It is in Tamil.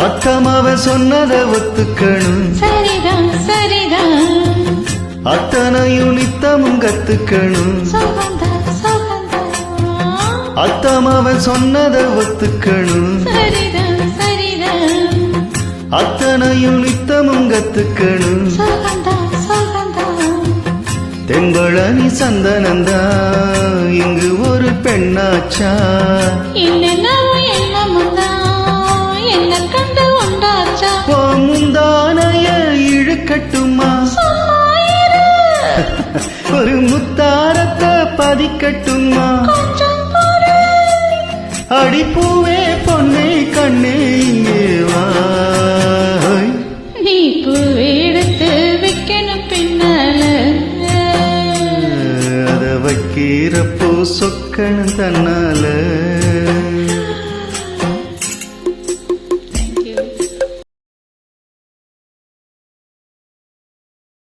அத்தமாவ சொன்னதை ஒத்துக்கணும். சரிதான் சரிதான். அத்தனையும் நித்தமும் கத்துக்கணும். அத்தமாவ சொன்னதை ஒத்துக்கணும். சரிதான் சரிதான். அத்தனையும் நித்தமும் கத்துக்கணும். தென்பழனி சந்தனந்தா இங்கு ஒரு பெண்ணாச்சா. என்ன கண்டு உண்டாச்சா. முந்தானைய இழுக்கட்டுமா, ஒரு முத்தாரத்தை பதிக்கட்டுமா. அடிப்பூவே பொண்ணே கண்ணே இங்கே வா. நீ பூவெடுத்து வைக்கணும் பின்னால. அத வைக்கிறப்போ சொக்கணும் தன்னால.